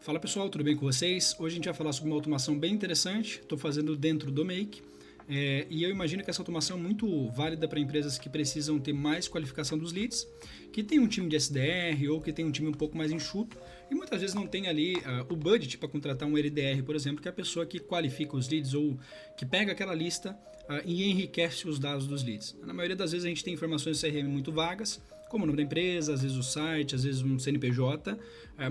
Fala pessoal, tudo bem com vocês? Hoje a gente vai falar sobre uma automação bem interessante, estou fazendo dentro do Make, e eu imagino que essa automação é muito válida para empresas que precisam ter mais qualificação dos leads, que tem um time de SDR ou que tem um time um pouco mais enxuto e muitas vezes não tem ali o budget para contratar um LDR, por exemplo, que é a pessoa que qualifica os leads ou que pega aquela lista e enriquece os dados dos leads. Na maioria das vezes a gente tem informações de CRM muito vagas, como o nome da empresa, às vezes o site, às vezes um CNPJ,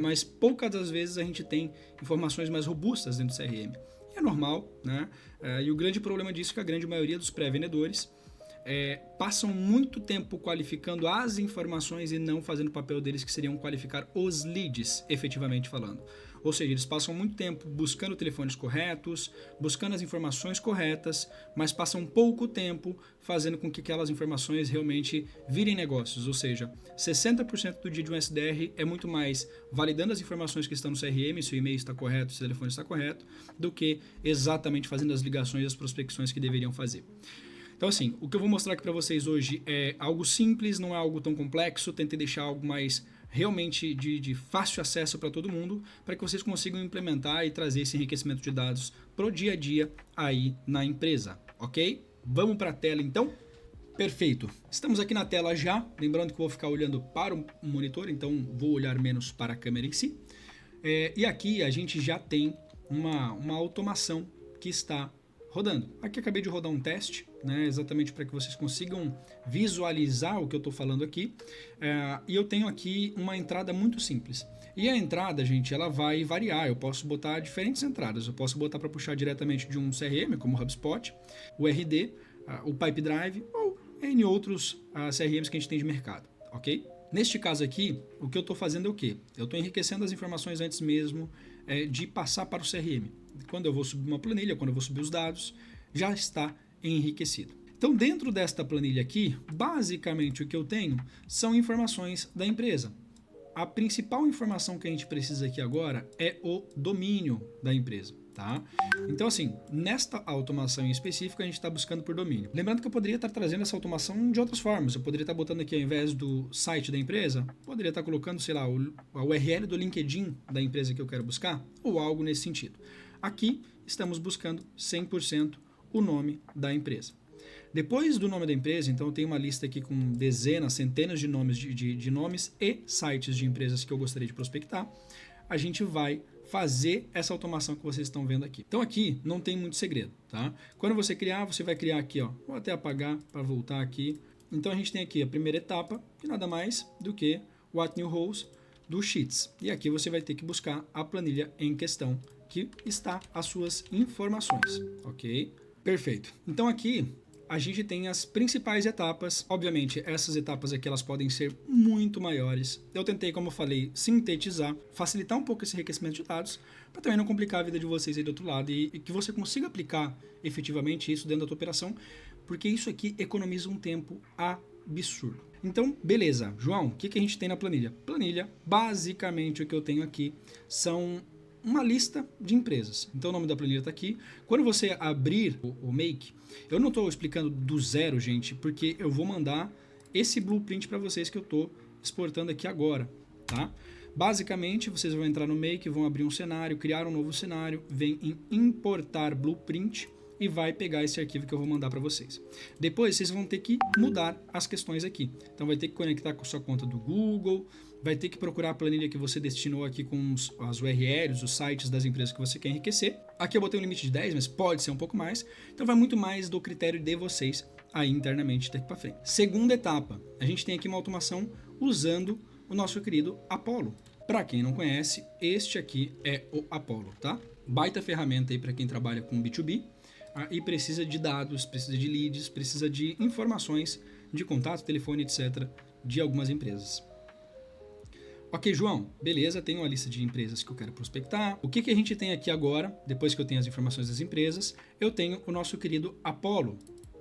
mas poucas das vezes a gente tem informações mais robustas dentro do CRM. E é normal, né? E o grande problema disso é que a grande maioria dos pré-vendedores passam muito tempo qualificando as informações e não fazendo o papel deles, que seriam qualificar os leads, efetivamente falando. Ou seja, eles passam muito tempo buscando telefones corretos, buscando as informações corretas, mas passam pouco tempo fazendo com que aquelas informações realmente virem negócios. Ou seja, 60% do dia de um SDR é muito mais validando as informações que estão no CRM, se o e-mail está correto, se o telefone está correto, do que exatamente fazendo as ligações e as prospecções que deveriam fazer. Então assim, o que eu vou mostrar aqui para vocês hoje é algo simples, não é algo tão complexo, tentei deixar algo mais realmente de fácil acesso para todo mundo, para que vocês consigam implementar e trazer esse enriquecimento de dados para o dia a dia aí na empresa, ok? Vamos para a tela então? Perfeito, estamos aqui na tela já, lembrando que eu vou ficar olhando para o monitor, então vou olhar menos para a câmera em si. E aqui a gente já tem uma automação que está rodando. Aqui acabei de rodar um teste, né, exatamente para que vocês consigam visualizar o que eu estou falando aqui. E eu tenho aqui uma entrada muito simples. E a entrada, gente, ela vai variar. Eu posso botar diferentes entradas. Eu posso botar para puxar diretamente de um CRM, como o HubSpot, o RD, o Pipedrive ou N outros CRMs que a gente tem de mercado, ok? Neste caso aqui, o que eu estou fazendo é o quê? Eu estou enriquecendo as informações antes mesmo de passar para o CRM. Quando eu vou subir uma planilha, quando eu vou subir os dados, já está enriquecido. Então, dentro desta planilha aqui, basicamente o que eu tenho são informações da empresa. A principal informação que a gente precisa aqui agora é o domínio da empresa, tá? Então, assim, nesta automação em específico, a gente está buscando por domínio. Lembrando que eu poderia estar trazendo essa automação de outras formas. Eu poderia estar botando aqui, ao invés do site da empresa, poderia estar colocando, sei lá, a URL do LinkedIn da empresa que eu quero buscar, ou algo nesse sentido. Aqui, estamos buscando 100% o nome da empresa. Depois do nome da empresa, então eu tenho uma lista aqui com dezenas, centenas de nomes, de nomes e sites de empresas que eu gostaria de prospectar. A gente vai fazer essa automação que vocês estão vendo aqui. Então aqui não tem muito segredo, tá? Quando você criar, você vai criar aqui, ó. Vou até apagar para voltar aqui. Então a gente tem aqui a primeira etapa, que nada mais do que o What New Roles do Sheets. E aqui você vai ter que buscar a planilha em questão, que está as suas informações, ok? Perfeito. Então aqui a gente tem as principais etapas. Obviamente, essas etapas aqui elas podem ser muito maiores. Eu tentei, como eu falei, sintetizar, facilitar um pouco esse enriquecimento de dados, para também não complicar a vida de vocês aí do outro lado e que você consiga aplicar efetivamente isso dentro da tua operação, porque isso aqui economiza um tempo absurdo. Então, beleza. João, o que a gente tem na planilha? Planilha, basicamente o que eu tenho aqui são uma lista de empresas. Então o nome da planilha está aqui. Quando você abrir o Make, eu não estou explicando do zero, gente, porque eu vou mandar esse blueprint para vocês que eu estou exportando aqui agora, tá? Basicamente, vocês vão entrar no Make, vão abrir um cenário, criar um novo cenário, vem em importar blueprint e vai pegar esse arquivo que eu vou mandar para vocês. Depois, vocês vão ter que mudar as questões aqui. Então, vai ter que conectar com a sua conta do Google, vai ter que procurar a planilha que você destinou aqui com as URLs, os sites das empresas que você quer enriquecer. Aqui eu botei um limite de 10, mas pode ser um pouco mais. Então, vai muito mais do critério de vocês aí internamente daqui para frente. Segunda etapa, a gente tem aqui uma automação usando o nosso querido Apollo. Para quem não conhece, este aqui é o Apollo, tá? Baita ferramenta aí para quem trabalha com B2B. E precisa de dados, precisa de leads, precisa de informações de contato, telefone, etc. de algumas empresas. Ok, João, beleza, tenho uma lista de empresas que eu quero prospectar. O que a gente tem aqui agora, depois que eu tenho as informações das empresas, eu tenho o nosso querido Apollo,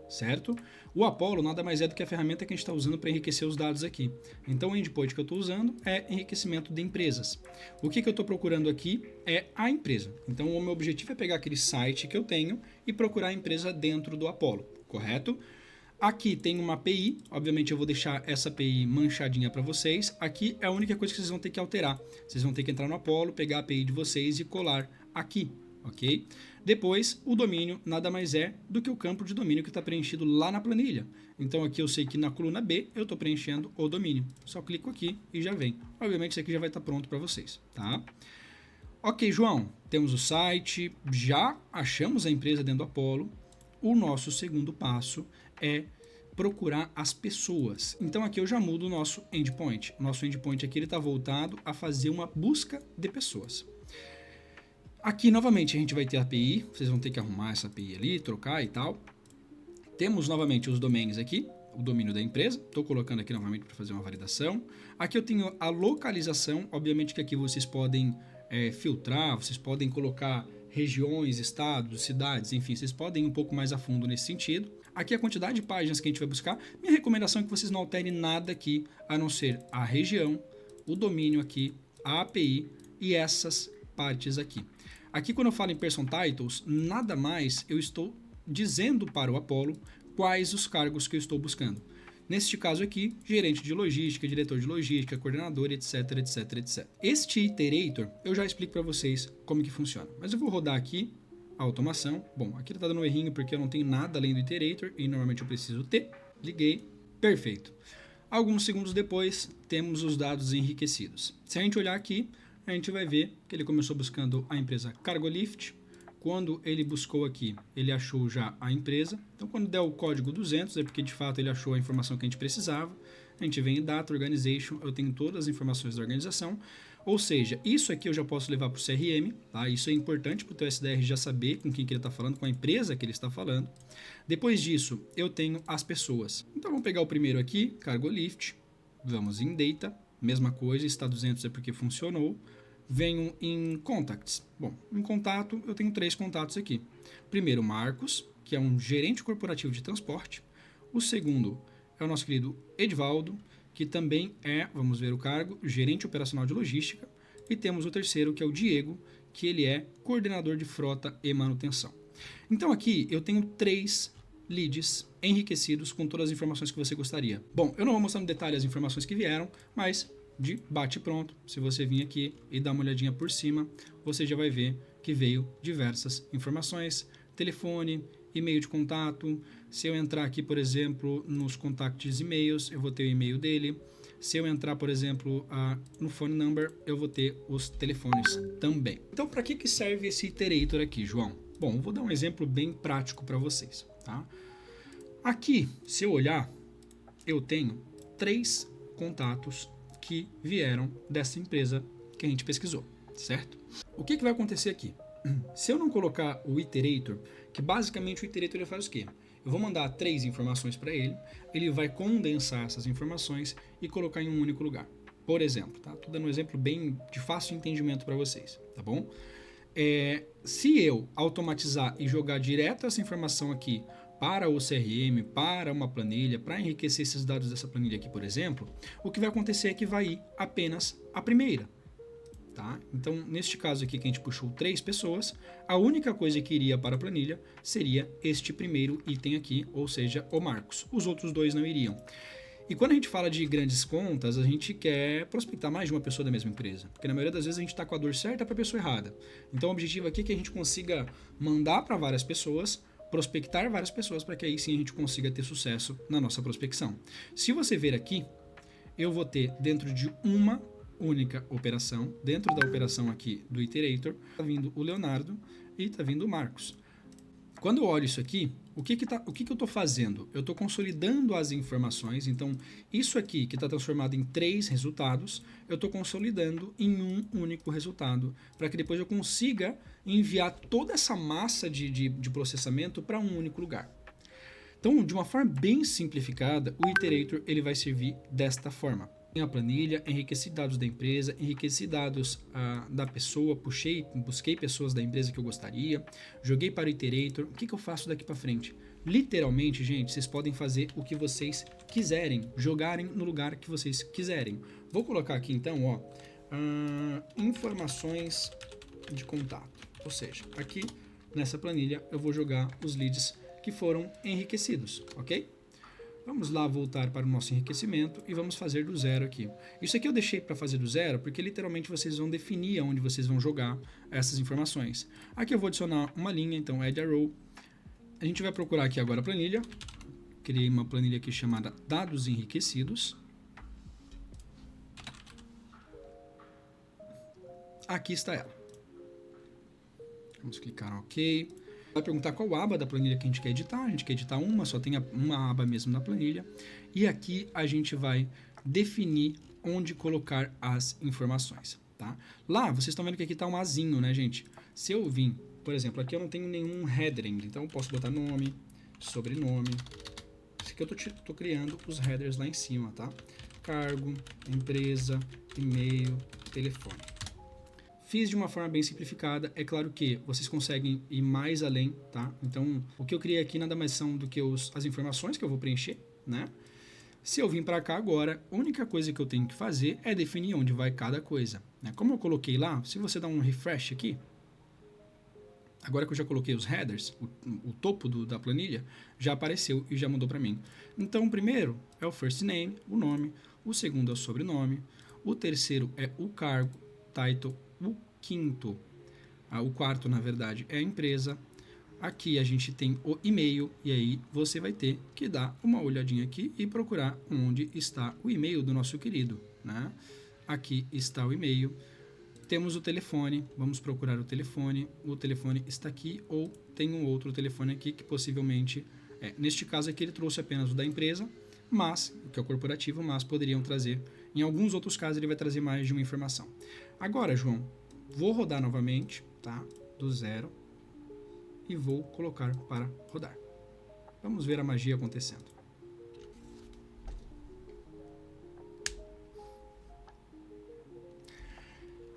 certo? O Apollo nada mais é do que a ferramenta que a gente está usando para enriquecer os dados aqui. Então o endpoint que eu estou usando é enriquecimento de empresas. O que eu estou procurando aqui é a empresa. Então o meu objetivo é pegar aquele site que eu tenho e procurar a empresa dentro do Apollo, correto? Aqui tem uma API, obviamente eu vou deixar essa API manchadinha para vocês. Aqui é a única coisa que vocês vão ter que alterar. Vocês vão ter que entrar no Apollo, pegar a API de vocês e colar aqui, ok? Depois, o domínio nada mais é do que o campo de domínio que está preenchido lá na planilha. Então aqui eu sei que na coluna B eu estou preenchendo o domínio. Só clico aqui e já vem. Obviamente isso aqui já vai estar pronto para vocês, tá? Ok, João, temos o site, já achamos a empresa dentro do Apollo. O nosso segundo passo é procurar as pessoas. Então aqui eu já mudo o nosso endpoint. O nosso endpoint aqui está voltado a fazer uma busca de pessoas. Aqui novamente a gente vai ter a API, vocês vão ter que arrumar essa API ali, trocar e tal. Temos novamente os domains aqui, o domínio da empresa. Estou colocando aqui novamente para fazer uma validação. Aqui eu tenho a localização, obviamente que aqui vocês podem filtrar, vocês podem colocar regiões, estados, cidades, enfim, vocês podem ir um pouco mais a fundo nesse sentido. Aqui a quantidade de páginas que a gente vai buscar. Minha recomendação é que vocês não alterem nada aqui, a não ser a região, o domínio aqui, a API e essas partes aqui. Aqui quando eu falo em person titles, nada mais eu estou dizendo para o Apollo quais os cargos que eu estou buscando. Neste caso aqui, gerente de logística, diretor de logística, coordenador, etc, etc, etc. Este iterator, eu já explico para vocês como que funciona. Mas eu vou rodar aqui a automação. Bom, aqui ele está dando um errinho porque eu não tenho nada além do iterator e normalmente eu preciso ter. Liguei, perfeito. Alguns segundos depois, temos os dados enriquecidos. Se a gente olhar aqui, a gente vai ver que ele começou buscando a empresa Cargolift. Quando ele buscou aqui, ele achou já a empresa. Então, quando der o código 200, é porque de fato ele achou a informação que a gente precisava. A gente vem em Data Organization, eu tenho todas as informações da organização. Ou seja, isso aqui eu já posso levar para o CRM, tá? Isso é importante para o teu SDR já saber com quem que ele está falando, com a empresa que ele está falando. Depois disso, eu tenho as pessoas. Então, vamos pegar o primeiro aqui, Cargolift. Vamos em Data, mesma coisa, está 200 é porque funcionou. Venho em Contacts. Bom, em contato, eu tenho 3 contatos aqui. Primeiro, Marcos, que é um gerente corporativo de transporte. O segundo é o nosso querido Edvaldo, que também é, vamos ver o cargo, gerente operacional de logística. E temos o terceiro, que é o Diego, que ele é coordenador de frota e manutenção. Então aqui eu tenho 3 leads enriquecidos com todas as informações que você gostaria. Bom, eu não vou mostrar no detalhe as informações que vieram, mas de bate pronto, se você vir aqui e dar uma olhadinha por cima, você já vai ver que veio diversas informações, telefone, e-mail de contato. Se eu entrar aqui, por exemplo, nos contactos e e-mails, eu vou ter o e-mail dele. Se eu entrar, por exemplo, no phone number, eu vou ter os telefones também. Então, para que serve esse iterator aqui, João? Bom, vou dar um exemplo bem prático para vocês, tá? Aqui, se eu olhar, eu tenho 3 contatos que vieram dessa empresa que a gente pesquisou, certo? O que vai acontecer aqui? Se eu não colocar o iterator, que basicamente o iterator ele faz o quê? Eu vou mandar 3 informações para ele, ele vai condensar essas informações e colocar em um único lugar. Por exemplo, tá? Tô dando um exemplo bem de fácil entendimento para vocês, tá bom? Se eu automatizar e jogar direto essa informação aqui para o CRM, para uma planilha, para enriquecer esses dados dessa planilha aqui, por exemplo, o que vai acontecer é que vai ir apenas a primeira. Tá? Então, neste caso aqui que a gente puxou 3 pessoas, a única coisa que iria para a planilha seria este primeiro item aqui, ou seja, o Marcos. Os outros 2 não iriam. E quando a gente fala de grandes contas, a gente quer prospectar mais de uma pessoa da mesma empresa. Porque na maioria das vezes a gente está com a dor certa para a pessoa errada. Então o objetivo aqui é que a gente consiga mandar para várias pessoas, prospectar várias pessoas, para que aí sim a gente consiga ter sucesso na nossa prospecção. Se você ver aqui, eu vou ter dentro de uma única operação, dentro da operação aqui do iterator, está vindo o Leonardo e está vindo o Marcos. Quando eu olho isso aqui, o que eu estou fazendo? Eu estou consolidando as informações, então isso aqui que está transformado em 3 resultados, eu estou consolidando em um único resultado, para que depois eu consiga enviar toda essa massa de processamento para um único lugar. Então, de uma forma bem simplificada, o iterator ele vai servir desta forma. A planilha, enriqueci dados da empresa, enriqueci dados da pessoa, busquei pessoas da empresa que eu gostaria, joguei para o iterator. O que eu faço daqui para frente? Literalmente, gente, vocês podem fazer o que vocês quiserem, jogarem no lugar que vocês quiserem. Vou colocar aqui então, ó, informações de contato. Ou seja, aqui nessa planilha eu vou jogar os leads que foram enriquecidos, ok? Vamos lá voltar para o nosso enriquecimento e vamos fazer do zero aqui. Isso aqui eu deixei para fazer do zero porque literalmente vocês vão definir aonde vocês vão jogar essas informações. Aqui eu vou adicionar uma linha, então add a row. A gente vai procurar aqui agora a planilha. Criei uma planilha aqui chamada dados enriquecidos. Aqui está ela. Vamos clicar em OK. Vai perguntar qual aba da planilha que a gente quer editar. A gente quer editar uma, só tem uma aba mesmo na planilha. E aqui a gente vai definir onde colocar as informações. Tá? Lá, vocês estão vendo que aqui está um azinho, né, gente? Se eu vim, por exemplo, aqui eu não tenho nenhum header ainda. Então eu posso botar nome, sobrenome. Isso aqui eu estou criando os headers lá em cima, tá? Cargo, empresa, e-mail, telefone. Fiz de uma forma bem simplificada, é claro que vocês conseguem ir mais além, tá? Então, o que eu criei aqui nada mais são do que as informações que eu vou preencher, né? Se eu vim para cá agora, a única coisa que eu tenho que fazer é definir onde vai cada coisa, né? Como eu coloquei lá, se você dá um refresh aqui, agora que eu já coloquei os headers, o topo da planilha, já apareceu e já mudou para mim. Então, o primeiro é o first name, o nome, o segundo é o sobrenome, o terceiro é o cargo, title, o quinto, o quarto na verdade é a empresa. Aqui a gente tem o e-mail e aí você vai ter que dar uma olhadinha aqui e procurar onde está o e-mail do nosso querido, né? Aqui está o e-mail. Temos o telefone, vamos procurar o telefone está aqui ou tem um outro telefone aqui que possivelmente, neste caso aqui ele trouxe apenas o da empresa, mas, que é o corporativo, mas poderiam trazer, em alguns outros casos ele vai trazer mais de uma informação. Agora, João, vou rodar novamente, tá? Do zero e vou colocar para rodar. Vamos ver a magia acontecendo.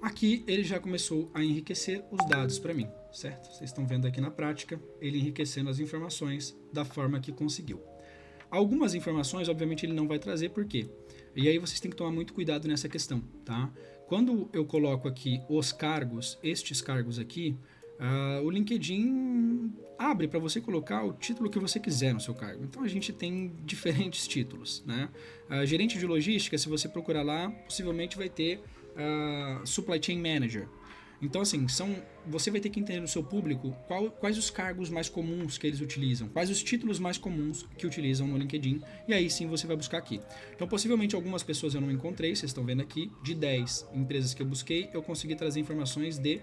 Aqui ele já começou a enriquecer os dados para mim, certo? Vocês estão vendo aqui na prática, ele enriquecendo as informações da forma que conseguiu. Algumas informações, obviamente, ele não vai trazer, por quê? E aí vocês têm que tomar muito cuidado nessa questão, tá? Quando eu coloco aqui os cargos, estes cargos aqui, o LinkedIn abre para você colocar o título que você quiser no seu cargo. Então a gente tem diferentes títulos, né? Gerente de logística, se você procurar lá, possivelmente vai ter Supply Chain Manager. Então, assim, você vai ter que entender no seu público quais os cargos mais comuns que eles utilizam, quais os títulos mais comuns que utilizam no LinkedIn, e aí sim você vai buscar aqui. Então, possivelmente algumas pessoas eu não encontrei, vocês estão vendo aqui, de 10 empresas que eu busquei, eu consegui trazer informações de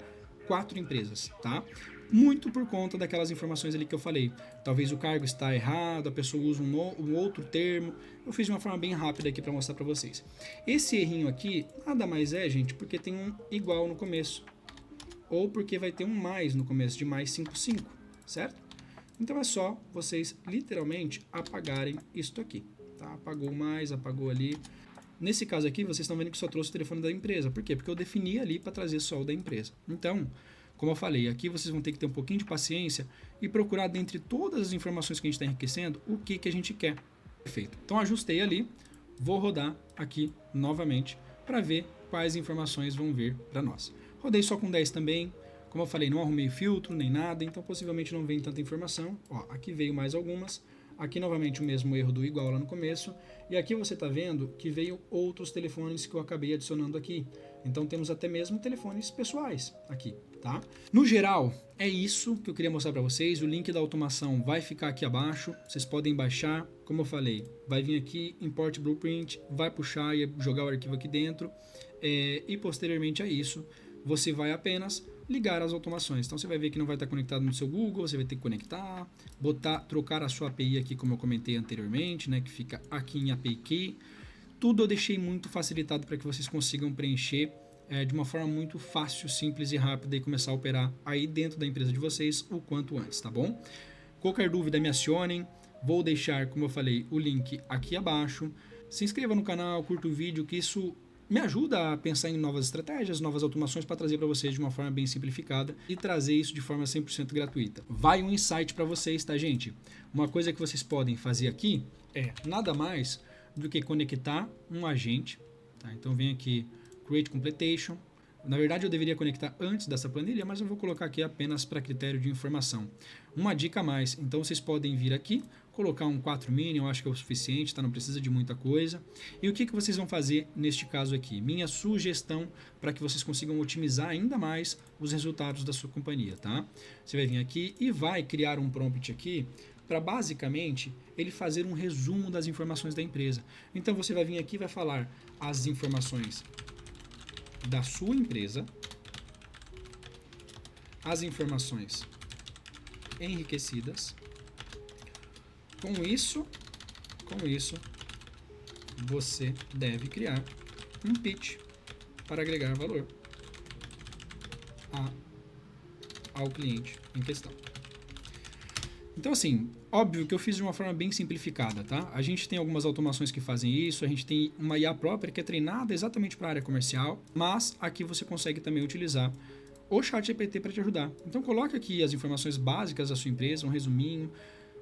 4 empresas, tá? Muito por conta daquelas informações ali que eu falei. Talvez o cargo está errado, a pessoa usa um outro termo. Eu fiz de uma forma bem rápida aqui para mostrar para vocês. Esse errinho aqui nada mais é, gente, porque tem um igual no começo. Ou porque vai ter um mais no começo, de mais 55, certo? Então é só vocês literalmente apagarem isto aqui, tá? Apagou mais, apagou ali. Nesse caso aqui, vocês estão vendo que só trouxe o telefone da empresa. Por quê? Porque eu defini ali para trazer só o da empresa. Então, como eu falei, aqui vocês vão ter que ter um pouquinho de paciência e procurar dentre todas as informações que a gente está enriquecendo, o que a gente quer. Perfeito. Então ajustei ali, vou rodar aqui novamente para ver quais informações vão vir para nós. Rodei só com 10 também, como eu falei, não arrumei filtro nem nada, então possivelmente não vem tanta informação. Ó, aqui veio mais algumas, aqui novamente o mesmo erro do igual lá no começo, e aqui você está vendo que veio outros telefones que eu acabei adicionando aqui. Então temos até mesmo telefones pessoais aqui, tá? No geral, é isso que eu queria mostrar para vocês. O link da automação vai ficar aqui abaixo, vocês podem baixar. Como eu falei, vai vir aqui, import blueprint, vai puxar e jogar o arquivo aqui dentro, e posteriormente a isso, você vai apenas ligar as automações. Então você vai ver que não vai estar conectado no seu Google, você vai ter que conectar, trocar a sua API aqui, como eu comentei anteriormente, né, que fica aqui em API Key. Tudo eu deixei muito facilitado para que vocês consigam preencher de uma forma muito fácil, simples e rápida e começar a operar aí dentro da empresa de vocês o quanto antes, tá bom? Qualquer dúvida me acionem, vou deixar, como eu falei, o link aqui abaixo. Se inscreva no canal, curta o vídeo, que isso me ajuda a pensar em novas estratégias, novas automações para trazer para vocês de uma forma bem simplificada e trazer isso de forma 100% gratuita. Vai um insight para vocês, tá, gente? Uma coisa que vocês podem fazer aqui é nada mais do que conectar um agente, tá? Então vem aqui Create Completion. Na verdade eu deveria conectar antes dessa planilha, mas eu vou colocar aqui apenas para critério de informação. Uma dica a mais, então vocês podem vir aqui, colocar um 4 mini, eu acho que é o suficiente, tá? Não precisa de muita coisa. E o que vocês vão fazer neste caso aqui? Minha sugestão para que vocês consigam otimizar ainda mais os resultados da sua companhia, tá? Você vai vir aqui e vai criar um prompt aqui para basicamente ele fazer um resumo das informações da empresa. Então você vai vir aqui e vai falar as informações da sua empresa, as informações enriquecidas. Com isso, você deve criar um pitch para agregar valor ao cliente em questão. Então, assim, óbvio que eu fiz de uma forma bem simplificada, tá? A gente tem algumas automações que fazem isso, a gente tem uma IA própria que é treinada exatamente para a área comercial, mas aqui você consegue também utilizar o ChatGPT para te ajudar. Então, coloque aqui as informações básicas da sua empresa, um resuminho,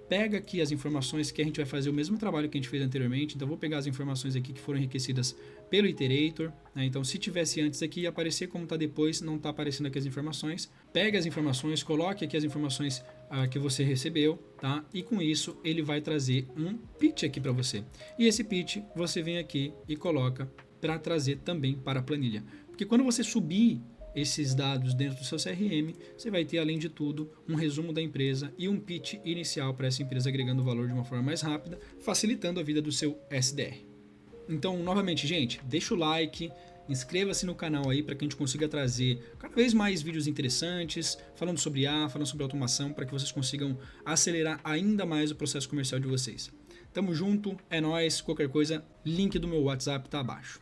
pega aqui as informações que a gente vai fazer o mesmo trabalho que a gente fez anteriormente. Então, vou pegar as informações aqui que foram enriquecidas pelo Iterator, né? Então, se tivesse antes aqui, ia aparecer como está depois, não está aparecendo aqui as informações. Pega as informações, coloque aqui as informações que você recebeu, tá? E com isso, ele vai trazer um pitch aqui para você. E esse pitch, você vem aqui e coloca para trazer também para a planilha. Porque quando você subir esses dados dentro do seu CRM, você vai ter, além de tudo, um resumo da empresa e um pitch inicial para essa empresa, agregando valor de uma forma mais rápida, facilitando a vida do seu SDR. Então, novamente, gente, deixa o like, inscreva-se no canal aí para que a gente consiga trazer cada vez mais vídeos interessantes, falando sobre IA, falando sobre automação, para que vocês consigam acelerar ainda mais o processo comercial de vocês. Tamo junto, é nóis, qualquer coisa, link do meu WhatsApp tá abaixo.